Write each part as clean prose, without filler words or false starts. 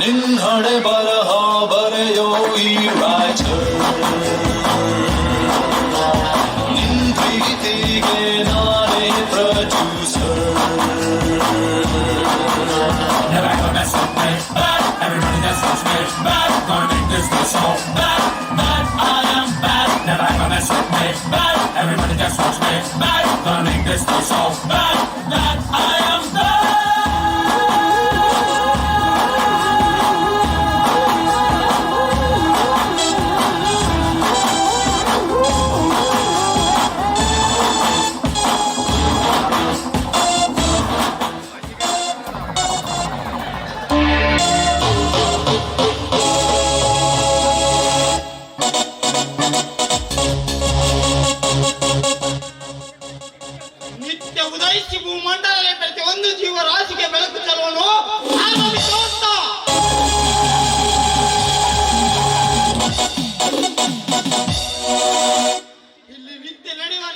ನಿನ್ನಡೆ ಬರಹ ಬರೆಯೋ ಈ ರಾಜರ್ ನಿನ್ ಪ್ರೀತಿಗೆ ನಾನೇ producer Never ever mess with me, bad. Everybody just wants me, bad. Gonna make this the song, bad, bad. I am bad. Never ever mess with me, bad. Everybody just wants me, bad. Gonna make this the song, bad, bad. I am bad. ಉದಯಿಸಿ ಭೂಮಂಡಲದಲ್ಲಿ ಪ್ರತಿಯೊಂದು ಜೀವರಾಶಿಗೆ ಬೆಳಕು ಚೆಲ್ಲುವನು ಇಲ್ಲಿ ವಿದ್ಯೆ ನಡೆಯುವ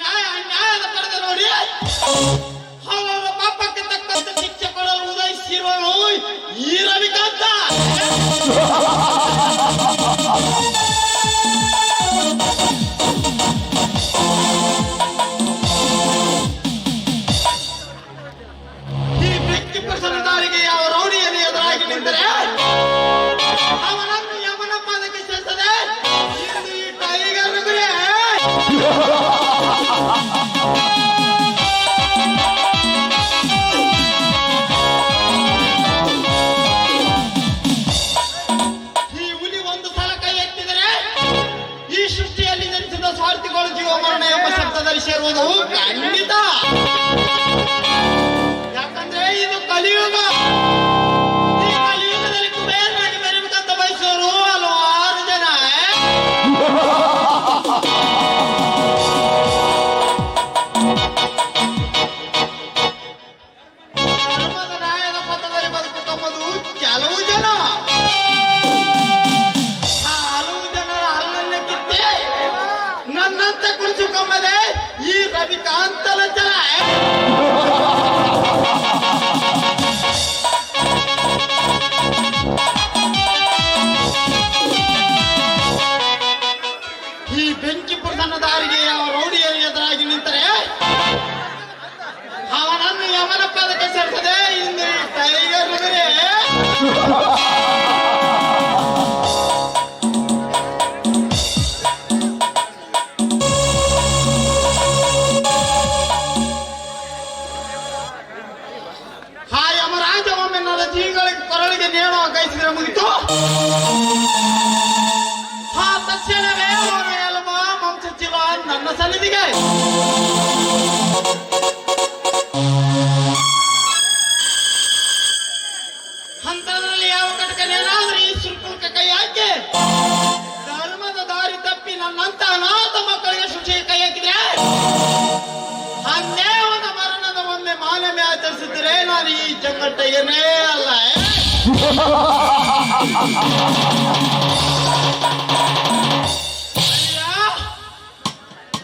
ನ್ಯಾಯದ ಪಡೆದ ನೋಡಿ ಅವರ ಪಾಪಕ್ಕೆ ತಕ್ಕಂತೆ ಶಿಕ್ಷೆ ಕೊಡಲು ಉದಯಿಸಿರುವನು ಈ ರವಿಕಾಂತ. ಯಾವ ರೌಡಿಯನ್ನು ಎದುರಾಗಿ ನಿಂತರೆ ಅವನನ್ನು ಯಮನ ಪಾದಕ್ಕೆ ಸೇರಿಸದೆ ಈ ಟೈಗರ್ ಗುರಿ ಈ ಹುಲಿ ಒಂದು ಸಲ ಕೈ ಎತ್ತಿದರೆ ಈ ಸೃಷ್ಟಿಯಲ್ಲಿ ಜನಿಸಿದ ಸ್ವಾರ್ಥಿಗಳು ಜೀವ ಮರಣ ಎಂಬ ಶಬ್ದದಲ್ಲಿ ಸೇರುವುದು ಖಂಡಿತ. ಯಾಕಂದ್ರೆ ಇದು ಕಲಿಯುಗ. ಈ ಕಲಿಯುಗದಲ್ಲಿ ಕುಬೇರನಾಗಿ ಬೆರಬೇಕಂತ ಬಯಸೋರು ಹಲವಾರು ಜನ. ಧರ್ಮದ ನ್ಯಾಯದ ಪಥದಲ್ಲಿ ಬದುಕುತ್ತಂಬುದು ಕೆಲವು ಜನ. ಆ ಹಲವು ಜನರ ಹಲ್ಲನ್ನೇ ಕಿತ್ತಿ ನನ್ನಂತೆ ಕುಳಿಸಿಕೊಂಬದೆ ಈ ರವಿಕಾಂತನ ಜನ. ಈ ಬೆಂಕಿಪುರ ತನ್ನ ದಾರಿಗೆ ಯಾವ ರೌಡಿಯ ಎದುರಾಗಿ ನಿಂತರೆ ಅವನನ್ನು ಯಮನ ಪಾದಕ್ಕೆ ಸೇರಿಸದೆ ಇಂದು ಈ ಟೈಗರ್ ಗುರಿ. ಆ ಯಮರಾಜ ಒಮ್ಮೆ ನನ್ನ ಜೀವಗಳಿಗೆ ಕೊರಳಿಗೆ ನೇಣು ಹಾಕೈಸಿದ್ರೆ ಮುಗಿತು. ಆ ತಕ್ಷಣವೇ ಅವರ ಎಲುಬ ಮಂಚಚಿಲ ನನ್ನ ಸನ್ನಿಧಿಗೆ. ಅಂತದ್ರಲ್ಲಿ ಯಾವ ಕಟಕನೇನಾದ್ರೂ ಈ ಶುಲ್ಕಕ್ಕೆ ಕೈ ಹಾಕಿ ಧರ್ಮದ ದಾರಿ ತಪ್ಪಿ ನನ್ನಂತ ಅನಾಥ ಮಕ್ಕಳಿಗೆ ಶಿಕ್ಷೆಗೆ ಕೈ ಹಾಕಿದ್ರೆ ನಾನು ಈ ಚಂಗಟ್ಟಗೇನೇ ಅಲ್ಲ.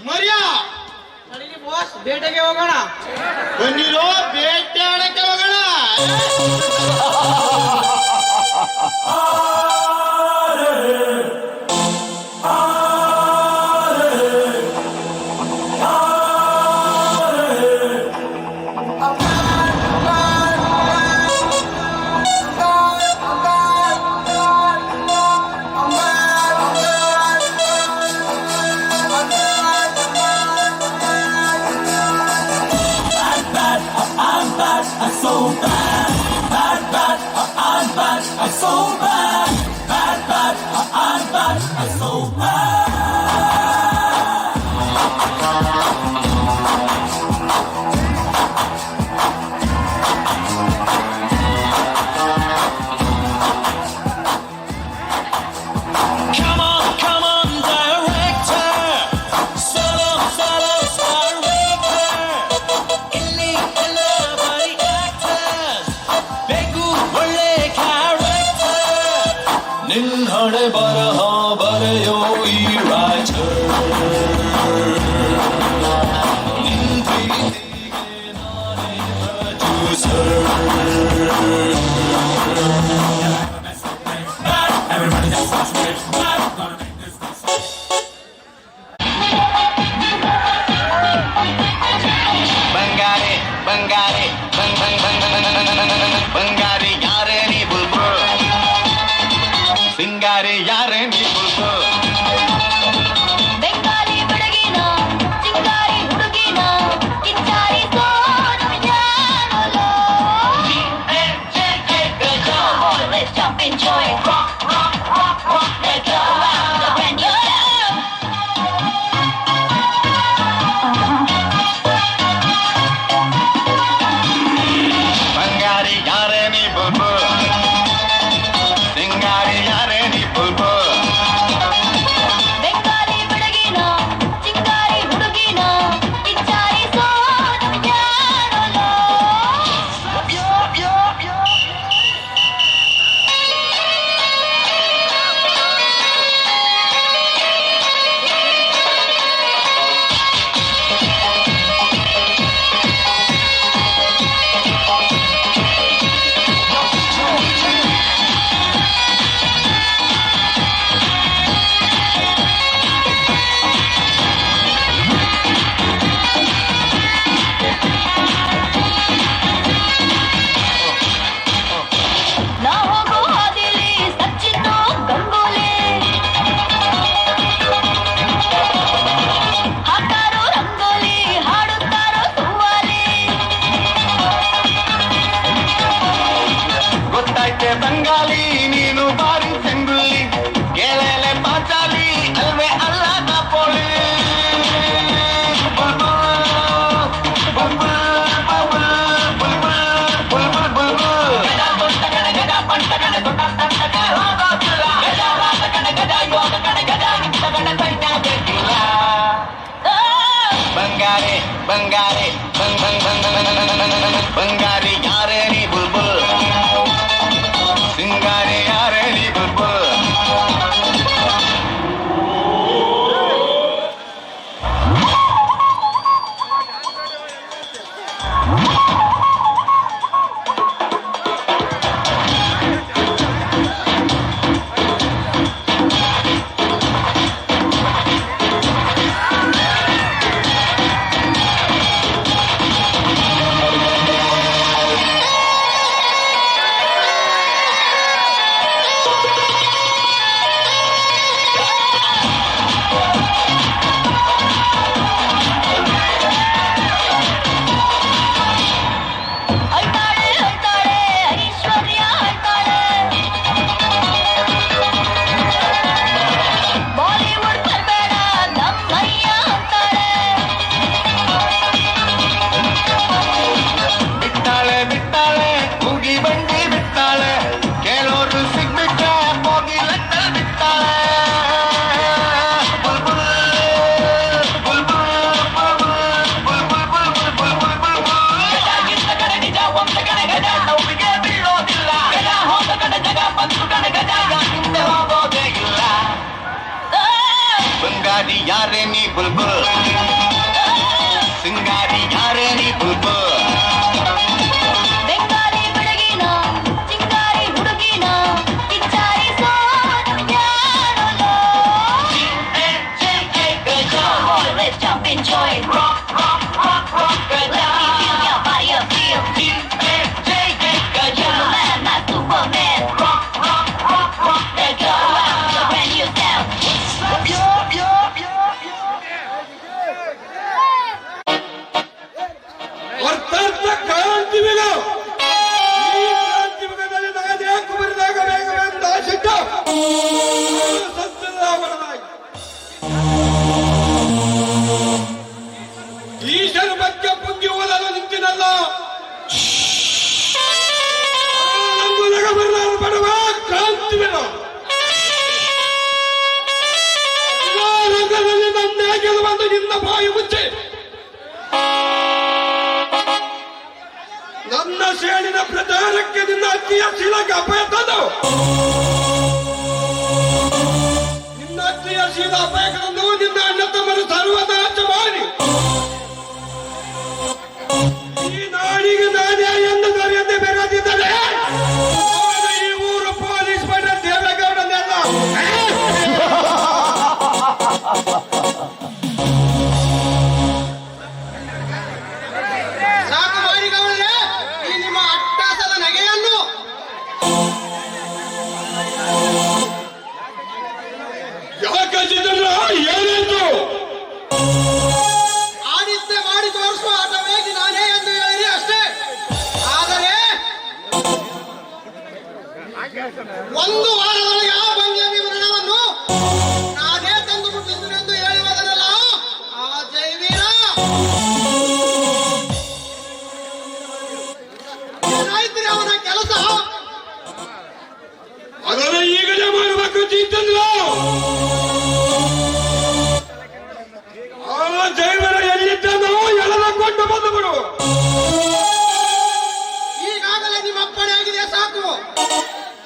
ಮರಿಯಾ ಬಾಸ್ ಬೇಟೆಗೆ ಹೋಗೋಣ. ಬನ್ನಿರೋ ಬೇಟೆ ಆಡಕ್ಕೆ ಹೋಗೋಣ. I'm so bad, bad, bad, I'm bad, I'm so bad, bad, bad, I'm bad, I'm so bad. Come on, director, solo, solo, star maker, illi hello body actors, begu ಒಳ್ಳೆ character, ನಿನ್ ಹಣೆ ಬರಹ ಬರೆಯೋ ಈ writer, ನಿನ್ ಪ್ರೀತಿಗೆ ನಾನೇ producer. Everybody just watch me, bad, gonna make this good. ಬಂಗಾರಿ ಬಂಗಾರಿ ಬಂಗ್ ಬಂಗ್ ಬಂಗ್ ಬಂಗಾರಿ ಯಾರೇ ನೀ ಬುಲ್ಬುಲ್ ಸಿಂಗಾರಿ ಯಾರೇ ನೀ ಬುಲ್ಬುಲ್ ಬೆಂಗಾಲಿ ಹುಡುಗಿನ ಸಿಂಗಾರಿ ಹುಡುಗಿನ ಕಿಚ್ಚಾರಿ Sonu ಜಾನೋಲೋ Let's jump and join rock rock rock rock let's go out the brand new love ಬಂಗಾರಿ ಯಾರೇ ನೀ ಬುಲ್ಬುಲ್ ಸಿಂಗಾರಿ ಯಾರೇ ನೀ ಬುಲ್ಬುಲ್ ಬೆಂಗಾಲಿ ಹುಡುಗಿನ ಸಿಂಗಾರಿ ಹುಡುಗಿನ ಕಿಚ್ಚಾರಿ ಸೋನು ಜಾನೋಲೋ ನಾ ಹೋಗೋ ಹಾದಿಲಿ ಸಚ್ಚಿನ್ನು ಗಂಗೂಲಿ ಹಾಕಾರೋ ರಂಗೋಲಿ ಹಾಡುತ್ತಾರೋ ಸುವ್ವಾಲಿ ಗೊತ್ತಾಯ್ತೆ ಬಂಗಾಲಿ ನೀನು ಬಾರಿ ಸೆಂಗುಲ್ಲಿ ಕೇಳಲೆ ಪಾಚಾಲಿ ಅಲ್ವೇ ಅಲ್ಲ ಕಾಪೋಳಿ ಬಂಗಾರಿ ಬಂಗಾರಿ ಬಂಗ್ ಬಂಗ್ ಬಂಗ್ ಬಂಗಾರಿ ಯಾರೇ ನೀ ಬುಲ್ಬುಲ್ ಸಿಂಗಾರಿ ಯಾರೇ ನೀ ಬುಲ್ಬುಲ್ ಯಾರೇ ನೀ ಬುಲ್ಬುಲ್ ಸಿಂಗಾರಿ ಯಾರೇ ನೀ ಬುಲ್ಬುಲ್ ಬೆಂಗಾಲಿ ಬೆಳಗಿನ ಚಿಂಗಾರಿ ಹುಡುಗಿನ ಕಿಚ್ಚಾರಿಸೋ ಯಾರಲ್ಲೋ Boy, let's jump in joy. Rock, rock, rock, rock. Let me feel your body appeal. You're the man, not Superman. Rock, rock, rock, rock. Let's go out with a brand new sound. ಅರ್ಥಾರ್ಥ ಕ್ರಾಂತಿಯುಗ. ಈ ಕ್ರಾಂತಿಯುಗದಲ್ಲಿ ನಾನೇ ಕುಮಾರನಾಗ ವೇಗವೆಂದ ಸಿಟ್ಟ ಸತ್ಯರಾಮನಾಗಿ ಈಶನ ಬಗ್ಗೆ ಪುಂಗಿ ಓದಲು ನಿಂತಿನಲ್ಲ. ನಂಬುದಾಗ ಬರಲಾರ ಬಡವ ಕ್ರಾಂತಿಯುಗ. ಎಲ್ಲಾ ರಂಗದಲ್ಲಿ ನನ್ನೇ ಗೆಲುವಂದು ನಿನ್ನ ಬಾಯಿ ಮುಚ್ಚಿ ನನ್ನ ಸೇಡಿನ ಪ್ರಚಾರಕ್ಕೆ ನಿನ್ನ ಅತ್ತಿಯ ಶೀಲಕ್ಕೆ ಅಪಾಯ ತಂದು ನಿನ್ನ ಅತ್ತಿಯ ಶೀಲ ಅಪಾಯ ತಂದು ನಿನ್ನ ಅಣ್ಣ ತಮ್ಮನ್ನು ಸರ್ವನಾಶ ಮಾಡಿ ಈ ನಾಡಿಗೆ ನಾನೇ ಎಂದು ದೊರೆಯದೆ ಬೆರೆದಿದ್ದರೆ ಈ ಊರು ಪೊಲೀಸ್ ಪಡ ದೇವೇಗೌಡನೆಲ್ಲ ಸಾಕು ಮಾಡಿಗೌಡ್ರೆ ಈ ನಿಮ್ಮ ಅಟ್ಟಾಸದ ನಗೆಯನ್ನು. ಯಾಕೆ ಚಿತ್ರ ಏನಾಯ್ತು? ಆದಿತ್ಯ ಮಾಡಿ ತೋರಿಸುವ ಆಟವೇಗಿ ನಾನೇ ಎಂದು ಹೇಳಿರಿ ಅಷ್ಟೇ. ಆದರೆ ಒಂದು ವಾರದೊಳಗೆ ಆ ಬಂಗ್ಲೆ ವಿವರಣವನ್ನು ನಾನೇ ತಂದು ಮುಟ್ಟಿಸುವೆಂದು ಹೇಳುವುದರಲ್ಲ ಆ ಜೈವೀರ. ಏನಾಯ್ತು ಅವನ ಕೆಲಸ? ಅದನ್ನು ಈಗಲೇ ಮಾಡಬೇಕು ಚೀತಂದ್ರ. ಆ ಜೈವನ ಎಲ್ಲಿದ್ದನೋ ಎಳೆದುಕೊಂಡು ಬಂದು ಬಿಡು. ಈಗಾಗಲೇ ನಿಮ್ಮ ಅಪ್ಪಣೆ ಆಗಿದೆ, ಸಾಕು.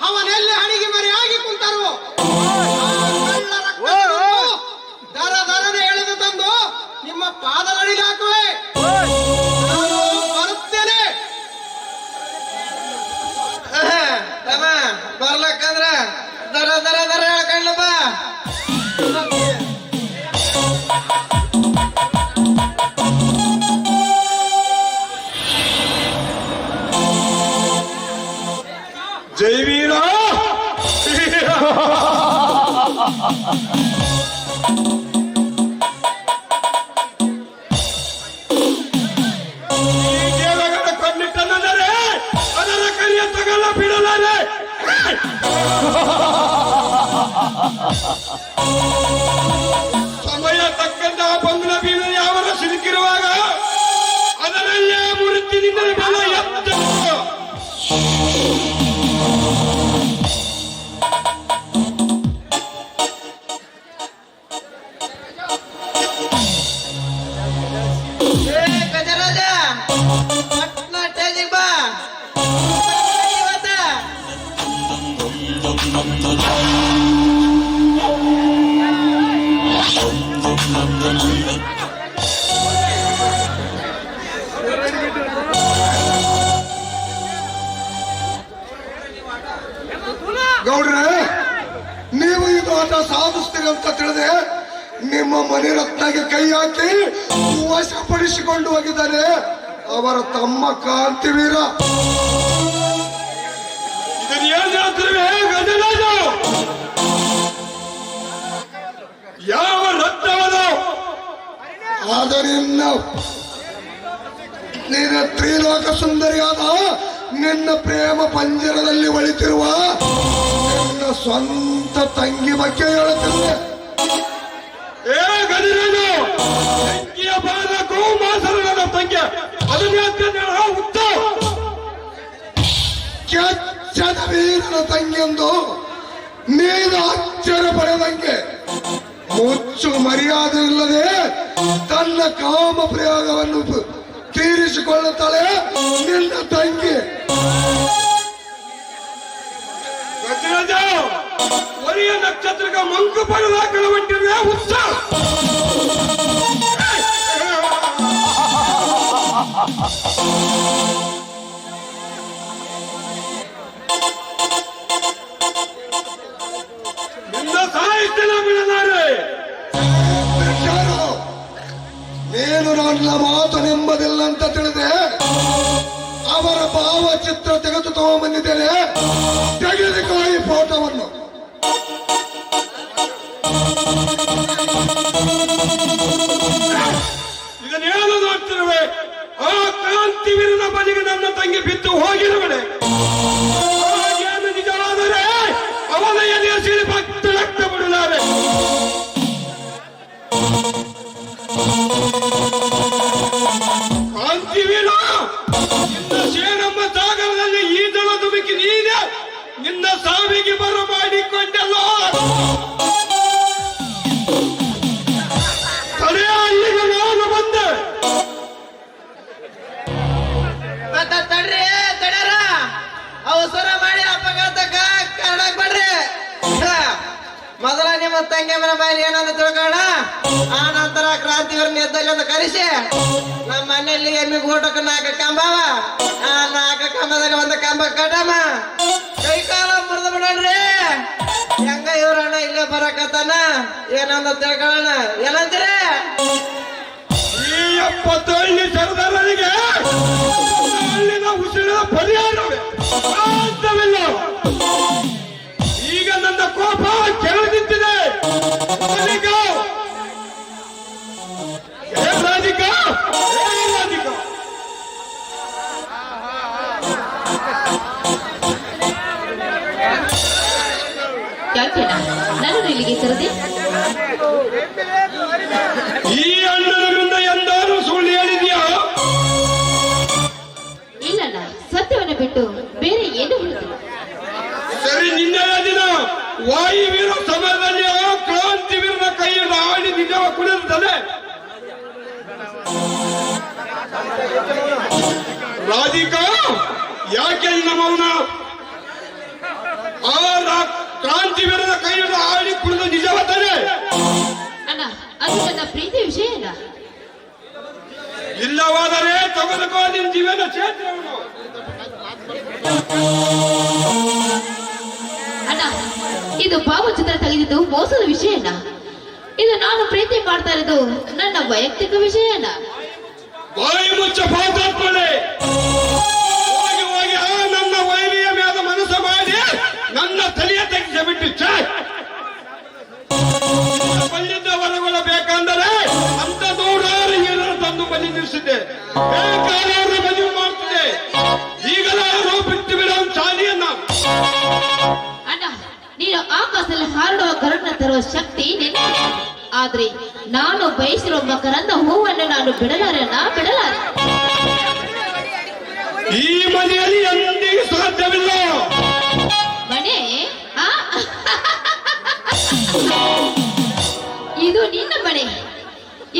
ಅವನೆಲ್ಲಿ ಹಣಿಗೆ ಮರೆಯಾಗಿ ಕುಂತರು. ಆ ಕಳ್ಳ ರಕ್ತವನ್ನು ದರ ದರನೆ ಎಳೆದು ತಂದು ನಿಮ್ಮ ಪಾದದಡಿಗೆ ಹಾಕುವೆ. ನಾನು ಬರುತ್ತೇನೆ. ಬರ್ಲಕ್ಕಂದ್ರ ದರ ದರ ದರ ಹೇಳ್ಕೊಂಡ್ಲ ಬಾ. ಜೈವೀರ ಕಣ್ಣಿಟ್ಟಂದರೆ ಅದರ ಕೈಯ ತಗಲ ಬಿಡಲಾರೆ. ಸಮಯ ತಕ್ಕಂತ ಬಂಗ್ಲ ಬೀದ ಯಾವರ ಸಿಲುಕಿರುವಾಗ ಅದರಲ್ಲೇ ಮುರುತ್ತಿನಿಂದ ಬಲ ಎತ್ತ. ಗಜರಾಜ ಪಟ್ನ ಸ್ಟೇಜಿಗೆ ಬಾ. ಇವತ್ತ ಗೌಡ್ರೆ, ನೀವು ಇದು ಆಟ ಸಾಧಿಸ್ತೀರಿ ಅಂತ ತಿಳಿದೆ ನಿಮ್ಮ ಮನೆ ರತ್ನಗೆ ಕೈ ಹಾಕಿ ವಶಪಡಿಸಿಕೊಂಡು ಹೋಗಿದ್ದಾನೆ ಅವರ ತಮ್ಮ ಕಾಂತಿವೀರ. ಇದನ್ನು ಏನ್ ಹೇಳ್ತೀವಿ ಗಜರಾಜ? ಯಾವ ರತ್ನವನು? ಆದ್ದರಿಂದ ನಿನ್ನ ತ್ರಿಲೋಕ ಸುಂದರಿಯಾದ ನಿನ್ನ ಪ್ರೇಮ ಪಂಜರದಲ್ಲಿ ಒಳಿತಿರುವ ನಿನ್ನ ಸ್ವಂತ ತಂಗಿ ಬಗ್ಗೆ ಹೇಳುತ್ತಿರುವೆ. ಏ ಗಜರಾಜ, ತಂಗಿಯ ಬಾಲಕೂ ಮಾಸರನ ತಂಗಿ ಅದನ್ನ ಉತ್ತ ಕೆಚ್ಚದ ವೀರನ ತಂಗಿಯೆಂದು ನೀನು ಆಶ್ಚರ್ಯ ಪಡೆದಂಗೆ ಮುಚ್ಚು ಮರ್ಯಾದೆ ಇಲ್ಲದೆ ತನ್ನ ಕಾಮ ಪ್ರಯೋಗವನ್ನು ತೀರಿಸಿಕೊಳ್ಳುತ್ತಾಳೆ ನಿನ್ನ ತಂಗಿ. ಗಜರಾಜ ರಾಜ ಒರಿಯ ನಕ್ಷತ್ರಕ್ಕೆ ಮಂಕು ಪಡೆದ ಕೆಲವಂಟಿರುವೆ ಹುಚ್ಚ. ನಿನ್ನ ಸಾಹಿತ್ಯನ ಬಿಡಲಾರೆ. ನೀನು ನನ್ನ ಮಾತು ನೆಮ್ಮದಿಲ್ಲ ಅಂತ ತಿಳಿದೆ ಅವರ ಭಾವಚಿತ್ರ ತೆಗೆದು ತಗೊಂಡ್ಬಂದಿದ್ದೇನೆ. ತೆಗೆದುಕೋ ಈ ಫೋಟೋವನ್ನು. ಇದನ್ನೇನು ನೋಡ್ತಿರುವೆ? ಆ ಕ್ರಾಂತಿವೀರನ ಬಲಿಗೆ ನನ್ನ ತಂಗಿ ಬಿದ್ದು ಹೋಗಿರುವಳೆ. ಹಾಗೇನು ನಿಜವಾದರೆ ಅವನ ಎದೆಯ ಸಿಡಿ ಭಕ್ತ ರಕ್ತ ಬಿಡಲಾರೆ. ಕ್ರಾಂತಿವೀರ, ನಿನ್ನ ಶೇರಮ್ಮ ಸಾಗರದಲ್ಲಿ ಈಜಲ ದುಮುಕಿ ನೀನೆ ನಿನ್ನ ಸಾವಿಗೆ ಬರ ಮಾಡಿಕೊಂಡಲ್ಲ. ಕಡೆಯ ಅಲ್ಲಿಗೆ ನಾನು ಬಂದೆ. ತಡ್ರಿ ತಡ್ಯಾರ, ಅವಸರ ಮಾಡಿ ಅಪಘಾತಕ್ಕ ಕಾರಣಕ್ ಬಿಡ್ರಿ. ಮೊದಲ ನಿಮ್ಮ ತಂಗಿ ಮನೆ ಬಾಯಲ್ಲಿ ಏನಂತ ತಿಳ್ಕೊಳ್ಳ, ಆ ನಂತರ ಕ್ರಾಂತಿವೀರನ ಎದ್ದಲ್ಲಿ ಅಂತ ಕರೆಸಿ ನಮ್ಮ ಮನೆಯಲ್ಲಿ ಎಮ್ಮಿ ಊಟಕ್ಕೆ 4 ಕಂಬವ, ಆ 4 ಕಂಬದಲ್ಲಿ 1 ಕಂಬ ಕಟ್ಟಮ್ಮ, ಕೈ ಕಾಲ ಮುರಿದು ಬಿಡೋಣ್ರಿ. ಹೆಂಗ ಇವ್ರಣ್ಣ ಇಲ್ಲೇ ಬರಕತ್ತಾನ, ಏನಂತ ತಿಳ್ಕೊಳ್ಳೋಣ. ಏನಂತೀರಿ? ಈ 70 ಸರ್ದಾರನಿಗೆ ಅಲ್ಲಿನ ಉಸಿರಿನ ಪರಿಹಾರವೇ ಸಾಧ್ಯವಿಲ್ಲ. ಈಗ ನನ್ನ ಕೋಪ ಕೆಳದಿತ್ತಿದೆ. ರಾಧಿಕಾ, ಹೇ ರಾಧಿಕಾ, ಹೇ ರಾಧಿಕಾ. ಯಾಕೆಣ್ಣ ನನ್ನನ್ನು ಇಲ್ಲಿಗೆ ಕರೆದೆ? ಈ ಅಣ್ಣನ ಮುಂದೆ ಎಂದಾರು ಸುಳ್ಳು ಹೇಳಿದ್ಯಾ? ಇಲ್ಲಣ್ಣ, ಸತ್ಯವನ್ನು ಬಿಟ್ಟು ಬೇರೆ ಏನು ಹೇಳಿಲ್ಲ. ಸರಿ, ನಿನ್ನೆಯ ದಿನ ವಾಯುವೀರ ಸಮಯದಲ್ಲಿ ಆ ಕ್ರಾಂತಿವೀರನ ಕೈಯಿಂದ ಆಡಿ ನಿಜವ ಕುಳಿರುತ್ತದೆ. ರಾಧಿಕಾ, ಯಾಕೆ ನಿನ್ನ ಮೌನ? ಆ ಕ್ರಾಂತಿವೀರನ ಕೈಯಿಂದ ಆಡಿ ಕುಳಿದು ನಿಜವತ್ತದೆ. ಅಣ್ಣ, ಅದು ನನ್ನ ಪ್ರೀತಿ ವಿಷಯ ಅಲ್ಲ. ಇಲ್ಲವಾದರೆ ತೆಗೆದುಕೋ ನಿನ್ನ ಜೀವನ ಕ್ಷೇತ್ರವನ್ನು. ಅಣ್ಣ, ಇದು ಭಾವಚಿತ್ರ ತೆಗೆದಿದ್ದು ಮೋಸದ ವಿಷಯ ಅಲ್ಲ. ಇದು ನಾನು ಪ್ರೀತಿ ಮಾಡ್ತಾ ಇರೋದು ನನ್ನ ವೈಯಕ್ತಿಕ ವಿಷಯ ಅಲ್ಲ. ಬಾಯಿ ಮುಚ್ಚ ಪಾತಾತ್ಮನೆ. ಹೋಗಿ ಹೋಗಿ ಆ ನನ್ನ ವೈರಿಯ ಮೇಲೆ ಮನಸ್ಸು ಮಾಡಿ ನನ್ನ ತಲೆಯ ತೆಗೆಸಿ ಬಿಟ್ಟು ಬಂದಿದ್ದ ಹೊರಗೊಳ ಬೇಕಂದರೆ ಅಂತ 100 ಹೀರನ್ನು ತಂದು ಬಲಿ ನಿಲ್ಲಿಸಿದ್ದೆ. ಬೇಕಾದವರು ಮದುವೆ ಮಾಡ್ತಿದ್ದೆ. ಈಗಲಾದರೂ ಬಿಟ್ಟು ಬಿಡೋ ಚಾಲಿಯನ್ನ. ಅಣ್ಣ, ನೀನು ಆಕಾಶದಲ್ಲಿ ಹಾರುವ ಗರುಡನ ತರುವ ಶಕ್ತಿ ನಿನಗೆ. ಆದ್ರೆ ನಾನು ಬಯಸಿರುವ ಮಕರಂದ ಹೂವನ್ನು ನಾನು ಬಿಡಲಾರೆ. ಈ ಮನೆಯಲ್ಲಿ ಎಂದಿಗೂ ಸಾಧ್ಯವಿಲ್ಲ. ಮನೆ ಆ? ಇದು ನಿನ್ನ ಮನೆ.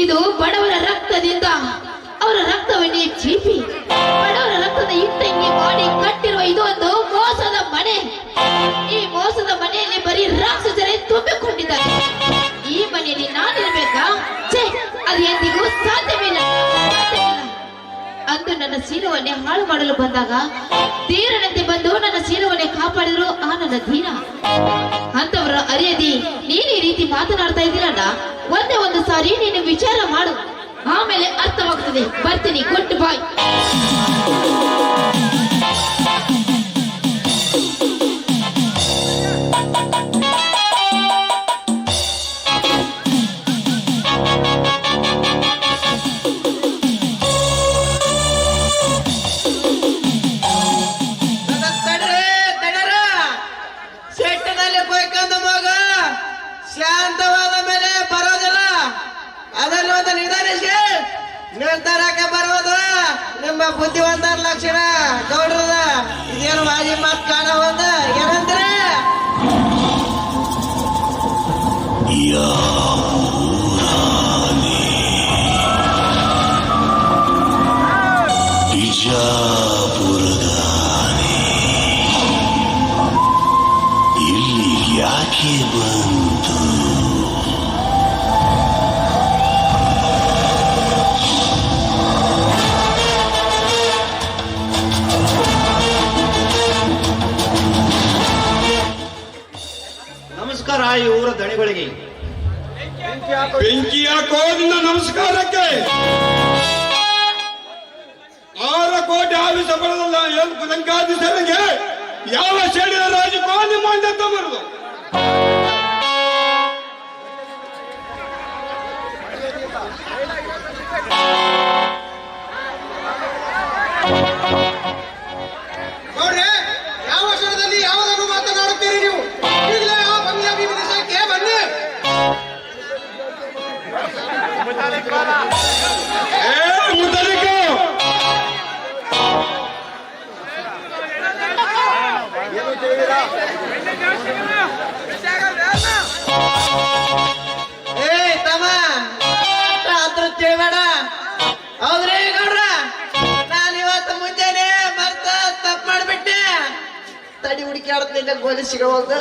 ಇದು ಬಡವರ ರಕ್ತದಿಂದ ಅವರ ರಕ್ತವನ್ನೇ ಚೀಪಿ ಬಡವರ ರಕ್ತದ ಇಟ್ಟಂಗಿ ಮಾಡಿ ಕಟ್ಟಿರುವ ಇದು ಒಂದು ಮೋಸದ ಮನೆ. ಈ ಮೋಸದ ಮನೆಯಲ್ಲಿ ಬರೀ ರಾಕ್ಷಸರೇ ತುಂಬಿಕೊಂಡಿದ್ದಾರೆ. ಈ ಮನೆಯಲ್ಲಿ ನಾನಿರ್ಬೇಕಾ? ಛೇ, ಅದು ಎಂದಿಗೂ ಸಾಧ್ಯವಿಲ್ಲ. ಅಂದು ನನ್ನ ಶೀಲವನ್ನೇ ಹಾಳು ಮಾಡಲು ಬಂದಾಗ ಧೀರನಂತೆ ಬಂದು ನನ್ನ ಶೀಲವನ್ನೇ ಕಾಪಾಡಿದ್ರು ಆ ನನ್ನ ಧೀರ. ಅಂತವರ ಅರಿಯದಿ ನೀನು ಈ ರೀತಿ ಮಾತನಾಡ್ತಾ ಇದ್ದೀರಲ್ಲ, ಒಂದೇ ಒಂದು ಸಾರಿ ನೀನು ವಿಚಾರ ಮಾಡು, ಆಮೇಲೆ ಅರ್ಥವಾಗ್ತದೆ. ಬರ್ತೀನಿ, ಗುಡ್ ಬಾಯ್. ಶಾಂತವಾದ ಮೇಲೆ ಬರೋದಿಲ್ಲ. ಅದನ್ನು ಒಂದು ನಿಧಾನಿಸಿ ನಿರ್ಧಾರಕ್ಕೆ ಬರುವುದು ನಿಮ್ಮ ಬುದ್ಧಿವಂತರ ಲಕ್ಷಣ. ಗೌಡ್ರದ ಇದೇನು ಮಾಜಿ ಮಾತು ಕಾಣಬಹುದು. ಏನಂದ್ರೆ ಬಿಜಾಪುರದಾನೆ ಬೆಂಕಿ ಹಾಕೋದ್ರಿಂದ ನಮಸ್ಕಾರಕ್ಕೆ 6 ಕೋಟಿ ಆವಿಷ ಬರಲ್ಲ ಲಂಕಾಧೀಶರಿಗೆ ಯಾವ ಶೇಡಿನ ರಾಜಕೋ ನಿಮ್ಮ ಅಂತ ಬರುದು. ನೋಡ್ರಿ, ಯಾವ ಕ್ಷಣದಲ್ಲಿ ಯಾವುದನ್ನು ಮಾತನಾಡುತ್ತೀರಿ ನೀವು? ಈಗಲೇ ಆ ಬಂಗ್ಲೆ ವಿದೇಶಕ್ಕೆ ಬನ್ನಿ. ಮುದ್ದಲಿಕ ಏ ತಮ್ಮ ಹತ್ರ ತಿಳ್ಬೇಡ. ಹೌದ್ರಿ ಗೌಡ್ರ, ನಾನು ಇವತ್ತು ಮುಂಜಾನೆ ಮರ್ತ ತಪ್ಪು ಮಾಡ್ಬಿಟ್ಟೆ. ತಡಿ ಹುಡುಕಾಡ್ತಿದ್ದ ಗೋಲಿ ಸಿಗೋದು.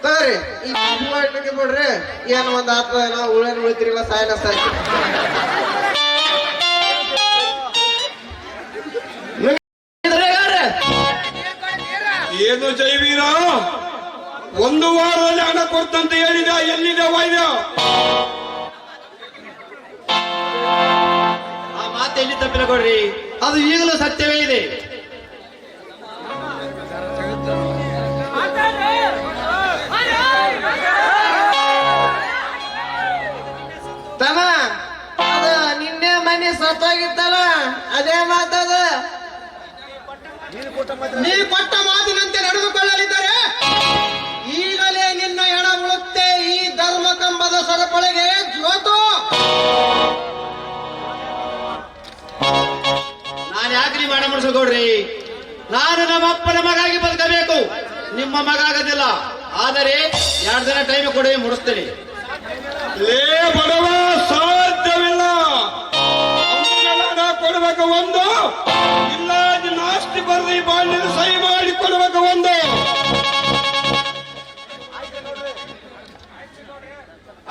ತಗೋರಿ ಈ ಮಾಡ್ಲಿಕ್ಕೆ ಬಿಡ್ರಿ. ಏನು ಒಂದ್ ಆತ್ಮ ಏನೋ ಉಳೇನ್ ಉಳಿತಿರಿಲ್ಲ ಸಾಯನ ಸಾಯ್ತು. ಏನು ಜೈವೀರ, 1 ವಾರದಲ್ಲಿ ಹಣ ಕೊಡ್ತಂತ ಹೇಳಿದ, ಎಲ್ಲಿದೆ ವೈದ್ಯ? ಆ ಮಾತು ಎಲ್ಲಿ ತಪ್ಪಿಲ್ಲ ಕೊಡ್ರಿ, ಅದು ಈಗಲೂ ಸತ್ಯವೇ ಇದೆ. ತಮ್ಮ ಅದು ನಿನ್ನೆ ಮನೆ ಸತ್ತೋಗಿತ್ತಲ್ಲ, ಅದೇ ಮಾತದ. ನೀ ಕೊಟ್ಟ ಮಾತಿನಂತೆ ನಡೆದುಕೊಳ್ಳಲಿದ್ದರೆ ಈಗಲೇ ನಿನ್ನ ಹೆಣ ಉಳುತ್ತೆ ಈ ಧರ್ಮ ಕಂಬದ ಸರಪಳೆಗೆ ಜೋತು. ನಾನು ಯಾಕ್ರಿ ಮಾಡ ಮುಡಿಸ್ಕೊಡ್ರಿ? ನಾನು ನಮ್ಮ ಅಪ್ಪನ ಮಗಾಗಿ ಬದುಕಬೇಕು, ನಿಮ್ಮ ಮಗ ಆಗೋದಿಲ್ಲ. ಆದರೆ 2 ದಿನ ಟೈಮ್ ಕೊಡಿ, ಮುಡಿಸ್ತೇನೆ. ಲೇ ಬಡವ, ಸಾಧ್ಯವಿಲ್ಲ. ಹಣ ಕೊಡ್ಬೇಕು 1, ಇಲ್ಲ ನಿನ್ನ ಆಸ್ತಿ ಬರ್ರಿ ಬಾಂಡಿನ ಸಹಿ ಮಾಡಿ ಕೊಡ್ಬೇಕು 1.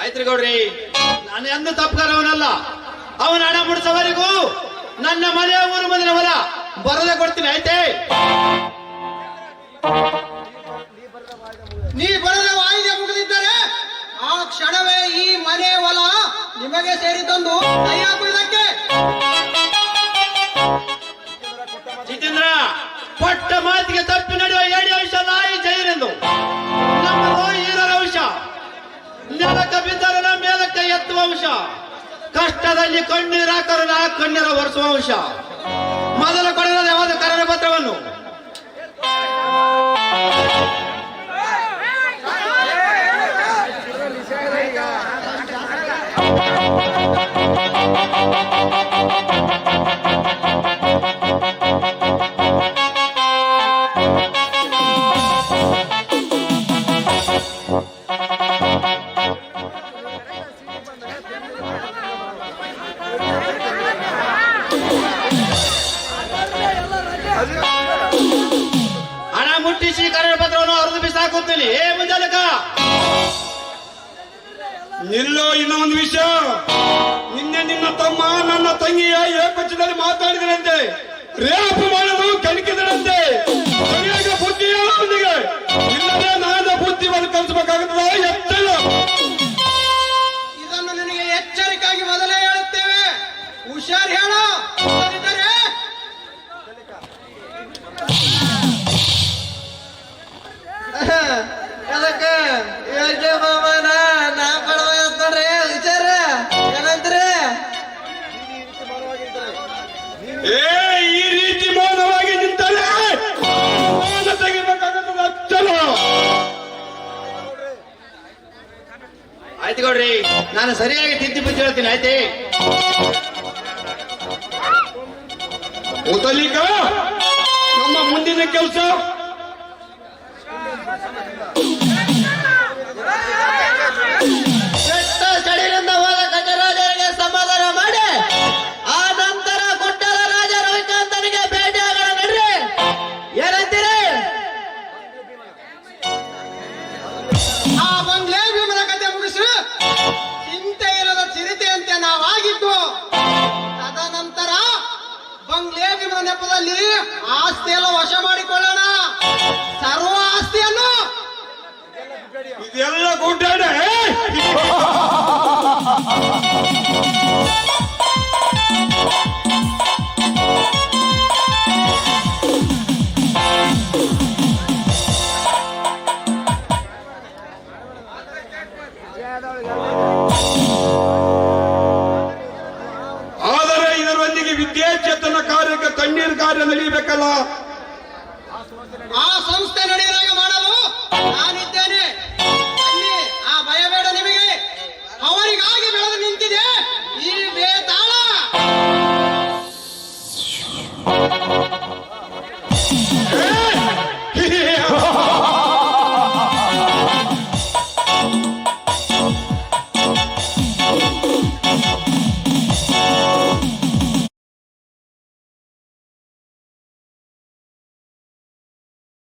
ಆಯ್ತ್ರಿ ಗೌಡ್ರಿ, ನಾನು ಎಂದು ತಪ್ಪುಗಾರವನಲ್ಲ. ಅವನ ಹಣ ಮುಡಿಸೋವರೆಗೂ ನನ್ನ ಮನೆಯ ಊರು ಮದಿನ ಹೊಲ ಬರದೆ ಕೊಡ್ತೀನಿ, ಆಯ್ತೆ? ನೀ ಬರದ ವಾಯಿದೆ ಮುಗಿದಿದ್ದರೆ ಆ ಕ್ಷಣವೇ ಈ ಮನೆ ಹೊಲ ನಿಮಗೆ ಸೇರಿತಂದು ಕೈ ಹಾಕುವುದಕ್ಕೆ. ಜಿತೇಂದ್ರ, ಕೊಟ್ಟ ಮಾತಿಗೆ ತಪ್ಪಿ ನಡೆಯುವ 7 ಅಂಶ ನಾಯಿ ಜೈರೆಂದು. ನಮ್ಮದು ಈರರ ಅಂಶ, ನೆಲಕ್ಕೆ ಬಿದ್ದರೆ ಮೇಲಕ್ಕೆ ಎತ್ತುವ ಅಂಶ, ಕಷ್ಟದಲ್ಲಿ ಕಣ್ಣೀರ ಕರುಣ ಕಣ್ಣೀರ ಒರೆಸುವ ಅಂಶ. ಮೊದಲು ಕೊಡದ ಯಾವುದು ಕರಣ ಪತ್ರವನ್ನು ಹಣ ಮುಟ್ಟಿಸಿ ಕರಣ ಪತ್ರವನ್ನು ಹರಿದು ಬಿಸಾಕುತ್ತೀನಿ. ಮುಂಜಾಲಕ ನಿಲ್ಲೋ. ಇನ್ನೊಂದು ವಿಷಯ, ನಿನ್ನೆ ನಿನ್ನ ತಮ್ಮ ನನ್ನ ತಂಗಿಯ ಏಕಪಕ್ಷದಲ್ಲಿ ಮಾತಾಡಿದರಂತೆ, ರೇಪ್ ಮಾಡಲು ಕಲಿಕಿದರಂತೆ. ಸರಿಯಾಗಿ ಬುದ್ಧಿ ಹೇಳು ಅವನಿಗೆ, ಇಲ್ಲದೆ ನಾನು ಬುದ್ಧಿ ಬಂದು ಕಲಿಸಬೇಕಾಗುತ್ತದೆ. ಎತ್ತಲ ಇದನ್ನು ನಿನಗೆ ಎಚ್ಚರಿಕೆಯಾಗಿ ಮೊದಲೇ ಹೇಳುತ್ತೇವೆ, ಹುಷಾರ್ ಹೇಳ. ಅದಕ್ಕೆ ಯೋಗ್ಯ ಮಾಮನ ನಾ ಪಡೆದ ನೋಡ್ರಿ ವಿಚಾರ ಏನಂತ್ರಿ? ಈ ರೀತಿ ಮೌನವಾಗಿ ನಿಂತರೆ ಮೌನ ತೆಗಿಬೇಕಾಗುತ್ತದೆ. ಚಲೋ ಆಯ್ತು ಗೌಡ್ರಿ, ನಾನು ಸರಿಯಾಗಿ ತಿದ್ದಿ ಬುದ್ಧಿ ಹೇಳ್ತೀನಿ, ಆಯ್ತೆ? ಮುತಲಿಕ, ನಮ್ಮ ಮುಂದಿನ ಕೆಲಸ ಕೆಟ್ಟ ಚಳಿಯಿಂದ ಹೋದ ಗಜರಾಜರಿಗೆ ಸಮಾಧಾನ ಮಾಡಿ ಆ ನಂತರ ಕೊಟ್ಟಲ ರಾಜ ರವಿಕಾಂತನಿಗೆ ಭೇಟಿಯಾಗೋಣ ನಡ್ರಿ. ಏನಂತೀರಿ? ಆ ಬಂಗ್ಲೆ ಭೀಮನ ಕತೆ ಮುಗಿಸಿ ಚಿಂತೆ ಇಲ್ಲದ ಚಿರತೆಯಂತೆ ನಾವಾಗಿದ್ದು, ತದನಂತರ ಬಂಗ್ಲೆ ಭೀಮನ ನೆಪದಲ್ಲಿ ದಿನಗಳಲ್ಲಿ ಆಸ್ತಿ ಎಲ್ಲ ವಶ ಮಾಡಿಕೊಳ್ಳೋಣ. ಸರ್ವ ಆಸ್ತಿಯನ್ನು ಇದೆಲ್ಲ ಗುಡ್ಡಾಡೆ